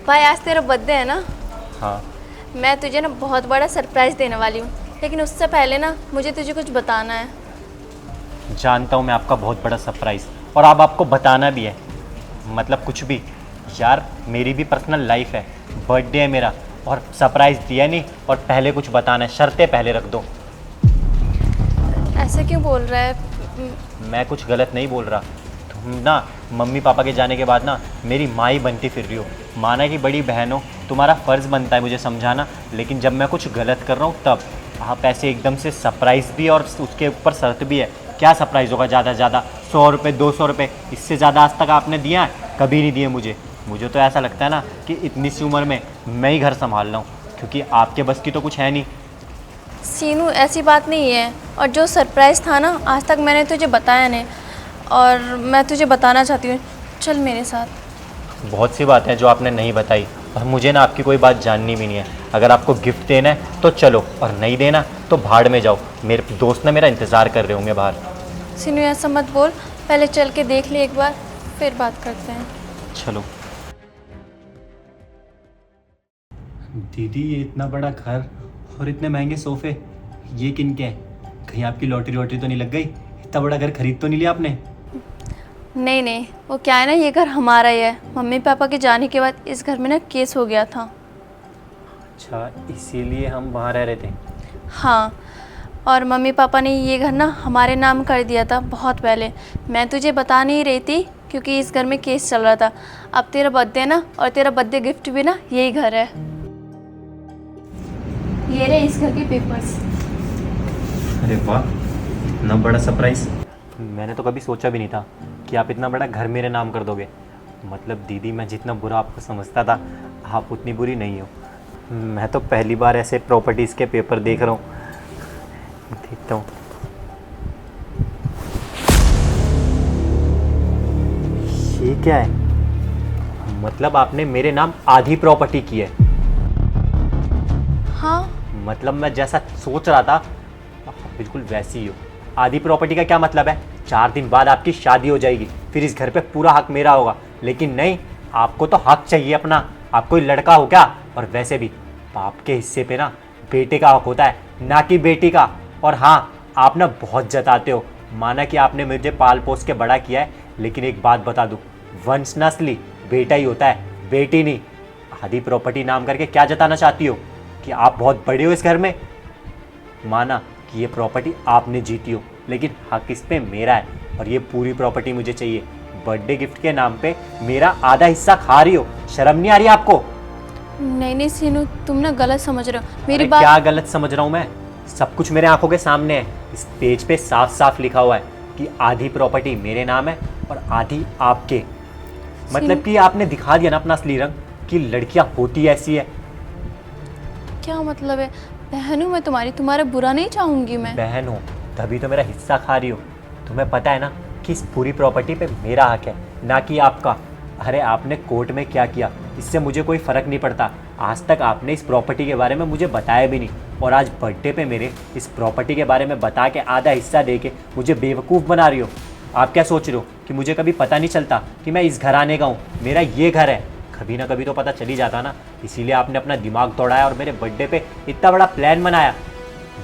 भाई आज तेरा बर्थडे है ना। हाँ। मैं तुझे ना बहुत बड़ा सरप्राइज़ देने वाली हूँ, लेकिन उससे पहले ना मुझे तुझे कुछ बताना है। जानता हूँ मैं आपका बहुत बड़ा सरप्राइज़, और अब आपको बताना भी है। मतलब कुछ भी यार, मेरी भी पर्सनल लाइफ है, बर्थडे है मेरा, और सरप्राइज़ दिया नहीं और पहले कुछ बताना है। शर्तें पहले रख दो। ऐसे क्यों बोल रहा है? मैं कुछ गलत नहीं बोल रहा। तुम ना मम्मी पापा के जाने के बाद ना मेरी माँ ही बनती फिर रही हो। माना कि बड़ी बहन हो, तुम्हारा फ़र्ज़ बनता है मुझे समझाना, लेकिन जब मैं कुछ गलत कर रहा हूँ तब आप ऐसे एकदम से सरप्राइज़ भी, और उसके ऊपर शर्त भी है। क्या सरप्राइज़ होगा? ज़्यादा से ज़्यादा 100 रुपये, 200 रुपये, इससे ज़्यादा आज तक आपने दिया है? कभी नहीं दिए मुझे। मुझे तो ऐसा लगता है ना कि इतनी सी उम्र में मैं ही घर संभाल रहा हूँ, क्योंकि आपके बस की तो कुछ है नहीं। सीनू, ऐसी बात नहीं है। और जो सरप्राइज़ था ना, आज तक मैंने तुझे बताया नहीं, और मैं तुझे बताना चाहती हूँ। चल मेरे साथ। बहुत सी बातें हैं जो आपने नहीं बताई, और मुझे ना आपकी कोई बात जाननी भी नहीं है। अगर आपको गिफ्ट देना है तो चलो, और नहीं देना तो भाड़ में जाओ। मेरे दोस्त ना मेरा इंतज़ार कर रहे होंगे बाहर। सीनू ऐसा मत बोल, पहले चल के देख ले एक बार, फिर बात करते हैं। चलो। दीदी, ये इतना बड़ा घर और इतने महंगे सोफे, ये किन के हैं? कहीं आपकी लॉटरी वॉटरी तो नहीं लग गई? इतना बड़ा घर खरीद तो नहीं लिया आपने? नहीं नहीं, वो क्या है ना, ये घर हमारा ही है। मम्मी पापा के जाने के बाद इस घर में ना केस हो गया था। अच्छा, इसीलिए हम वहाँ रह रहे थे। हाँ, और मम्मी पापा ने ये घर ना हमारे नाम कर दिया था बहुत पहले। मैं तुझे बता नहीं रही थी क्योंकि इस घर में केस चल रहा था। अब तेरा बर्थडे ना, और तेरा बर्थडे गिफ्ट भी ना यही घर है। ये रहे इस घर के पेपर्स। अरे वाह, इतना बड़ा सरप्राइज! मैंने तो कभी सोचा भी नहीं था कि आप इतना बड़ा घर मेरे नाम कर दोगे। मतलब दीदी, मैं जितना बुरा आपको समझता था, आप उतनी बुरी नहीं हो। मैं तो पहली बार ऐसे प्रॉपर्टीज़ के पेपर देख रहा हूँ। देखता हूँ। ये क्या है? मतलब आपने मेरे नाम आधी प्रॉपर्टी की है? हाँ। मतलब मैं जैसा सोच रहा था आप बिल्कुल वैसी ही हो। आधी प्रॉपर्टी का क्या मतलब है? 4 दिन बाद आपकी शादी हो जाएगी, फिर इस घर पे पूरा हक मेरा होगा। लेकिन नहीं, आपको तो हक चाहिए अपना। आप कोई लड़का हो क्या? और वैसे भी बाप के हिस्से पे ना बेटे का हक होता है, ना कि बेटी का। और हाँ, आप ना बहुत जताते हो। माना कि आपने मुझे पाल पोस के बड़ा किया है, लेकिन एक बात बता दूँ, वंश नस्ली बेटा ही होता है, बेटी नहीं। आधी प्रॉपर्टी नाम करके क्या जताना चाहती हो? कि आप बहुत बड़े हो इस घर में? माना कि ये प्रॉपर्टी आपने जीती हो, लेकिन हक इस पे मेरा है, और ये पूरी प्रॉपर्टी मुझे चाहिए। बर्थडे गिफ्ट के नाम पे मेरा आधा हिस्सा खा रही हो। शर्म नहीं आ रही आपको? नहीं नहीं सीनू, तुम ना गलत समझ रहे हो मेरी अरे बात। क्या गलत समझ रहा हूँ मैं? सब कुछ मेरे आंखों के सामने है। इस पेज पे साफ साफ लिखा हुआ है कि आधी प्रॉपर्टी मेरे नाम है और आधी आपके। मतलब कि आपने दिखा दिया ना अपना असली रंग, कि लड़कियां होती ऐसी है। क्या मतलब है? बहन हूँ मैं तुम्हारी, तुम्हारा बुरा नहीं चाहूँगी मैं। बहन हो तभी तो मेरा हिस्सा खा रही हो। तुम्हें पता है ना कि इस पूरी प्रॉपर्टी पे मेरा हक है, ना कि आपका। अरे आपने कोर्ट में क्या किया, इससे मुझे कोई फ़र्क नहीं पड़ता। आज तक आपने इस प्रॉपर्टी के बारे में मुझे बताया भी नहीं, और आज बर्थडे पे मेरे इस प्रॉपर्टी के बारे में बता के आधा हिस्सा दे के मुझे बेवकूफ़ बना रही हो। आप क्या सोच रहे हो कि मुझे कभी पता नहीं चलता कि मैं इस घर आने का हूँ? मेरा ये घर है, कभी ना कभी तो पता चल ही जाता ना। इसीलिए आपने अपना दिमाग दौड़ाया और मेरे बर्थडे पे इतना बड़ा प्लान बनाया।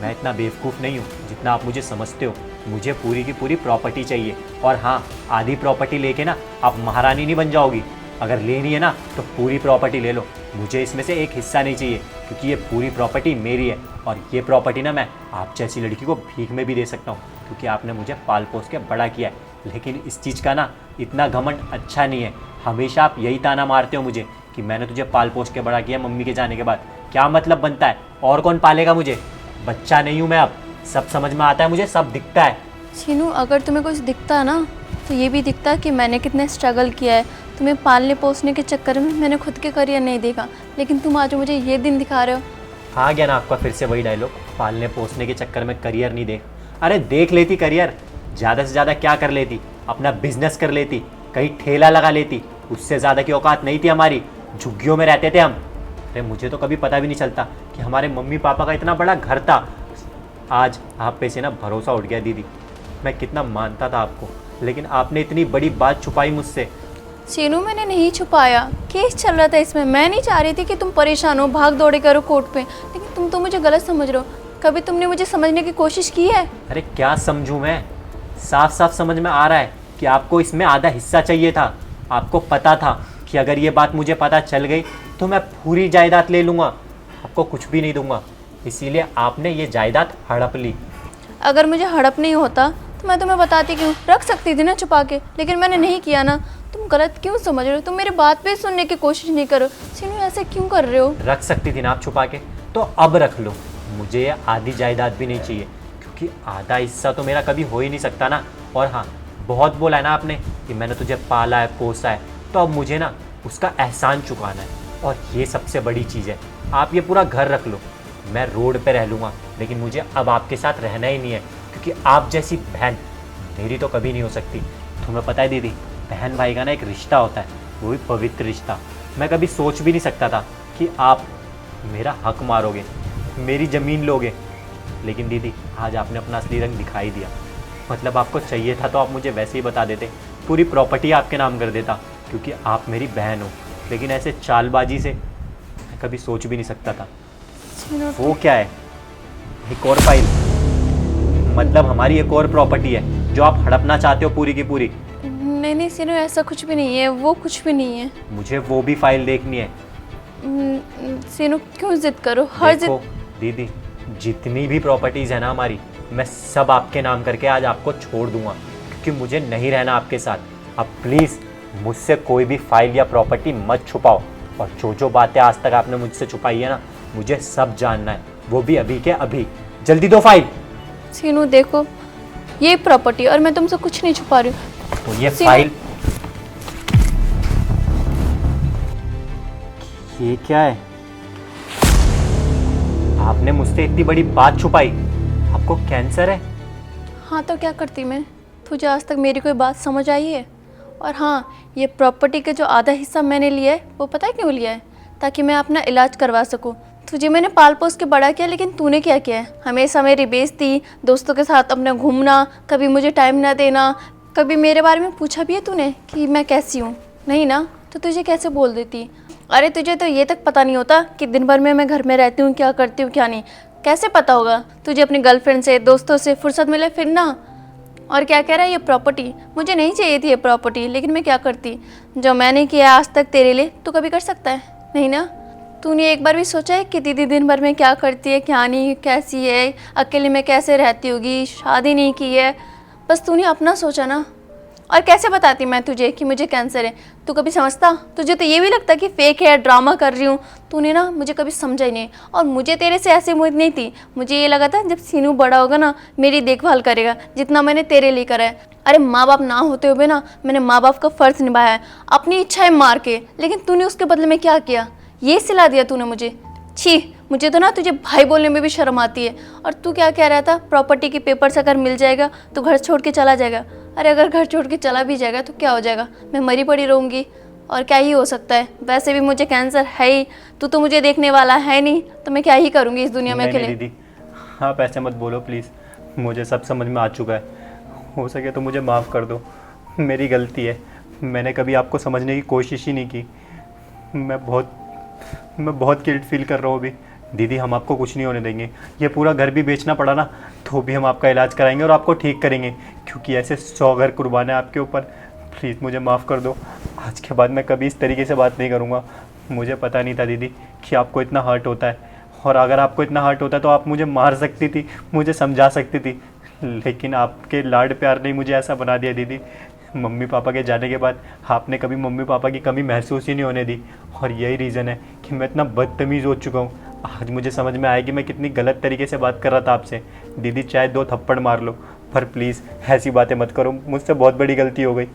मैं इतना बेवकूफ़ नहीं हूँ जितना आप मुझे समझते हो। मुझे पूरी की पूरी प्रॉपर्टी चाहिए। और हाँ, आधी प्रॉपर्टी लेके ना आप महारानी नहीं बन जाओगी। अगर लेनी है ना तो पूरी प्रॉपर्टी ले लो, मुझे इसमें से एक हिस्सा नहीं चाहिए, क्योंकि ये पूरी प्रॉपर्टी मेरी है। और ये प्रॉपर्टी ना मैं आप जैसी लड़की को भीख में भी दे सकता हूँ, क्योंकि आपने मुझे पाल पोस के बड़ा किया है। लेकिन इस चीज़ का ना इतना घमंड अच्छा नहीं है। हमेशा आप यही ताना मारते हो मुझे कि मैंने तुझे पाल पोस के बड़ा किया मम्मी के जाने के बाद। क्या मतलब बनता है? और कौन पालेगा मुझे? बच्चा नहीं हूँ मैं अब, सब समझ में आता है मुझे, सब दिखता है। सीनू, अगर तुम्हें कुछ दिखता है ना, तो ये भी दिखता है कि मैंने कितने स्ट्रगल किया है। तुम्हें पालने पोसने के चक्कर में मैंने खुद के करियर नहीं देखा, लेकिन तुम आज मुझे ये दिन दिखा रहे हो। आ गया ना आपका फिर से वही डायलॉग, पालने पोसने के चक्कर में करियर नहीं देख। अरे देख लेती करियर, ज़्यादा से ज़्यादा क्या कर लेती? अपना बिजनेस कर लेती, कहीं ठेला लगा लेती। उससे ज़्यादा की औकात नहीं थी हमारी, झुग्गियों में रहते थे हम। अरे मुझे तो कभी पता भी नहीं चलता कि हमारे मम्मी पापा का इतना बड़ा घर था। आज आप पे से ना भरोसा उठ गया दीदी। मैं कितना मानता था आपको, लेकिन आपने इतनी बड़ी बात छुपाई मुझसे। सीनू मैंने नहीं छुपाया, केस चल रहा था इसमें। मैं नहीं चाह रही थी कि तुम परेशान हो, भाग दौड़े करो कोर्ट पे, लेकिन तुम तो मुझे गलत समझ रहे हो। कभी तुमने मुझे समझने की कोशिश की है? अरे क्या समझूं मैं, साफ साफ समझ में आ रहा है कि आपको इसमें आधा हिस्सा चाहिए था। आपको पता था कि अगर ये बात मुझे पता चल गई तो मैं पूरी जायदाद ले लूँगा, आपको कुछ भी नहीं दूंगा। इसीलिए आपने ये जायदाद हड़प ली। अगर मुझे हड़प नहीं होता तो मैं तुम्हें बताती क्यों, रख सकती थी ना छुपा के, लेकिन मैंने नहीं किया ना। तुम गलत क्यों समझ रहे हो? तुम मेरी बात पे सुनने की कोशिश नहीं करो। सीनू ऐसे क्यों कर रहे हो? रख सकती थी ना आप छुपा के, तो अब रख लो। मुझे ये आधी जायदाद भी नहीं चाहिए, क्योंकि आधा हिस्सा तो मेरा कभी हो ही नहीं सकता ना। और हाँ, बहुत बोला है ना आपने कि मैंने तुझे पाला है, पोसा है, तो अब मुझे ना उसका एहसान चुकाना है। और ये सबसे बड़ी चीज़ है। आप ये पूरा घर रख लो, मैं रोड पे रह लूँगा, लेकिन मुझे अब आपके साथ रहना ही नहीं है, क्योंकि आप जैसी बहन मेरी तो कभी नहीं हो सकती। तुम्हें पता है दीदी, बहन भाई का ना एक रिश्ता होता है, वो भी पवित्र रिश्ता। मैं कभी सोच भी नहीं सकता था कि आप मेरा हक मारोगे, मेरी ज़मीन लोगे, लेकिन दीदी आज आपने अपना असली रंग दिखा ही दिया। मतलब आपको चाहिए था तो आप मुझे वैसे ही बता देते, पूरी प्रॉपर्टी आपके नाम कर देता, क्योंकि आप मेरी बहन हो। लेकिन ऐसे चालबाजी से मैं कभी सोच भी नहीं सकता था। वो क्या है, एक और फाइल, मतलब हमारी एक और प्रॉपर्टी है जो आप हड़पना चाहते हो पूरी की पूरी। नहीं सीनू, ऐसा कुछ भी नहीं है, वो कुछ भी नहीं है। मुझे वो भी फाइल देखनी है। सीनू क्यों जिद करो, हर देखो जिद। दीदी, जितनी भी प्रॉपर्टीज़ है ना हमारी, मैं सब आपके नाम करके आज आपको छोड़ दूंगा, क्योंकि मुझे नहीं रहना आपके साथ। अब प्लीज़ मुझसे कोई भी फाइल या प्रॉपर्टी मत छुपाओ, और जो बातें आज तक आपने मुझसे छुपाई है ना, मुझे सब जानना है, वो भी अभी के अभी। जल्दी दो फाइल। सीनू देखो, ये प्रॉपर्टी, और मैं तुमसे कुछ नहीं छुपा रही हूँ। तो ये सीनू। फाइल, ये क्या है? आपने मुझसे इतनी बड़ी बात छुपाई, आपको कैंसर है? हाँ तो क्या करती मैं, तुझे आज तक मेरी कोई बात समझ आई है? और हाँ, ये प्रॉपर्टी का जो आधा हिस्सा मैंने लिया है, वो पता है क्यों लिया है? ताकि मैं अपना इलाज करवा सकूँ। तुझे मैंने पाल पोस के बड़ा किया, लेकिन तूने क्या किया है? हमेशा मेरी बेइज्जती, दोस्तों के साथ अपना घूमना, कभी मुझे टाइम ना देना। कभी मेरे बारे में पूछा भी है तूने कि मैं कैसी हूँ? नहीं ना, तो तुझे कैसे बोल देती? अरे तुझे तो ये तक पता नहीं होता कि दिन भर में मैं घर में रहती हूँ, क्या करती हूँ क्या नहीं। कैसे पता होगा? तुझे अपनी गर्लफ्रेंड से, दोस्तों से फुर्सत मिले फिर ना। और क्या कह रहा है, ये प्रॉपर्टी मुझे नहीं चाहिए थी, ये प्रॉपर्टी, लेकिन मैं क्या करती? जो मैंने किया आज तक तेरे लिए, तू कभी कर सकता है? नहीं ना। तूने एक बार भी सोचा है कि दीदी दिन भर में क्या करती है, क्या नहीं, कैसी है, अकेले में कैसे रहती होगी, शादी नहीं की है? बस तूने अपना सोचा ना। और कैसे बताती मैं तुझे कि मुझे कैंसर है? तू कभी समझता? तुझे तो ये भी लगता कि फेक है, ड्रामा कर रही हूँ। तूने ना मुझे कभी समझा ही नहीं, और मुझे तेरे से ऐसी उम्मीद नहीं थी। मुझे ये लगा था जब सीनू बड़ा होगा ना, मेरी देखभाल करेगा, जितना मैंने तेरे लिए करा है। अरे माँ बाप ना होते हुए ना, मैंने माँ बाप का फ़र्ज़ निभाया है, अपनी इच्छाएं मार के। लेकिन तूने उसके बदले में क्या किया? ये सिला दिया तूने मुझे। छी, मुझे तो ना तुझे भाई बोलने में भी शर्म आती है। और तू क्या कह रहा था, प्रॉपर्टी के पेपर्स अगर मिल जाएगा तो घर छोड़ के चला जाएगा? अरे अगर घर छोड़ के चला भी जाएगा तो क्या हो जाएगा? मैं मरी पड़ी रहूँगी, और क्या ही हो सकता है? वैसे भी मुझे कैंसर है ही, तू तो मुझे देखने वाला है नहीं, तो मैं क्या ही करूँगी इस दुनिया में नहीं, अकेले? नहीं दीदी, आप ऐसे मत बोलो प्लीज़, मुझे सब समझ में आ चुका है। हो सके तो मुझे माफ़ कर दो, मेरी गलती है। मैंने कभी आपको समझने की कोशिश ही नहीं की। मैं बहुत गिल्ट फील कर रहा हूँ अभी। दीदी, हम आपको कुछ नहीं होने देंगे। ये पूरा घर भी बेचना पड़ा ना, तो भी हम आपका इलाज कराएंगे और आपको ठीक करेंगे, क्योंकि ऐसे 100 घर कुर्बान है आपके ऊपर। प्लीज़ मुझे माफ़ कर दो। आज के बाद मैं कभी इस तरीके से बात नहीं करूँगा। मुझे पता नहीं था दीदी कि आपको इतना हर्ट होता है, और अगर आपको इतना हर्ट होता है तो आप मुझे मार सकती थी, मुझे समझा सकती थी, लेकिन आपके लाड प्यार ने मुझे ऐसा बना दिया दीदी। मम्मी पापा के जाने के बाद आपने कभी मम्मी पापा की कमी महसूस ही नहीं होने दी, और यही रीज़न है कि मैं इतना बदतमीज़ हो चुका हूँ। आज मुझे समझ में आया कि मैं कितनी गलत तरीके से बात कर रहा था आपसे। दीदी, चाहे 2 थप्पड़ मार लो, पर प्लीज़ ऐसी बातें मत करो, मुझसे बहुत बड़ी गलती हो गई।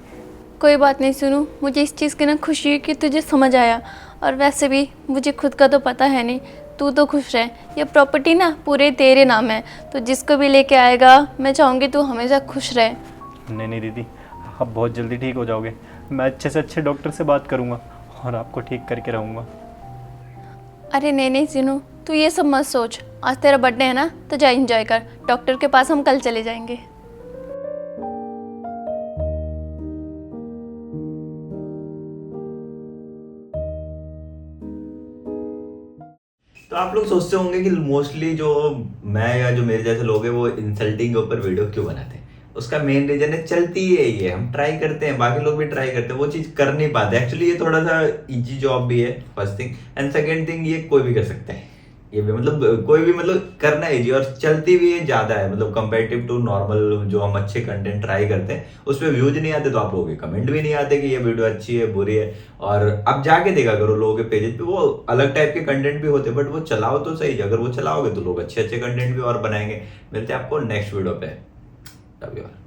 कोई बात नहीं सुनू, मुझे इस चीज़ की ना खुशी है कि तुझे समझ आया। और वैसे भी मुझे खुद का तो पता है नहीं, तू तो खुश रहे। ये प्रॉपर्टी ना पूरे तेरे नाम है, तो जिसको भी लेके आएगा मैं चाहूँगी तू हमेशा खुश रहे। नहीं दीदी, आप बहुत जल्दी ठीक हो जाओगे। मैं अच्छे से अच्छे डॉक्टर से बात करूँगा और आपको ठीक करके रहूँगा। अरे नहीं सुनू, तू ये सब मत सोच। आज तेरा बर्थडे है ना, तो जा एंजॉय कर। डॉक्टर के पास हम कल चले जाएंगे। तो आप लोग सोचते होंगे कि मोस्टली जो मैं या जो मेरे जैसे लोग हैं वो इंसल्टिंग के ऊपर वीडियो क्यों बनाते हैं। उसका मेन रीजन है चलती है ये, हम ट्राई करते हैं, बाकी लोग भी ट्राई करते हैं, वो चीज़ कर नहीं पाते। एक्चुअली ये थोड़ा सा इजी जॉब भी है, first thing. And second thing, ये कोई भी कर सकता है, ये भी मतलब कोई भी मतलब करना इजी, और चलती भी है ज़्यादा है, मतलब कंपेरेटिव टू नॉर्मल जो हम अच्छे कंटेंट ट्राई करते हैं उस पर व्यूज नहीं आते, तो आप लोगों के कमेंट भी नहीं आते कि ये वीडियो अच्छी है बुरी है। और अब जाके देखा करो लोगों के पेजेस पे, वो अलग टाइप के कंटेंट भी होते हैं, बट वो चलाओ तो सही, अगर वो चलाओगे तो लोग अच्छे अच्छे कंटेंट भी और बनाएंगे। मिलते हैं आपको नेक्स्ट वीडियो पे, तभी और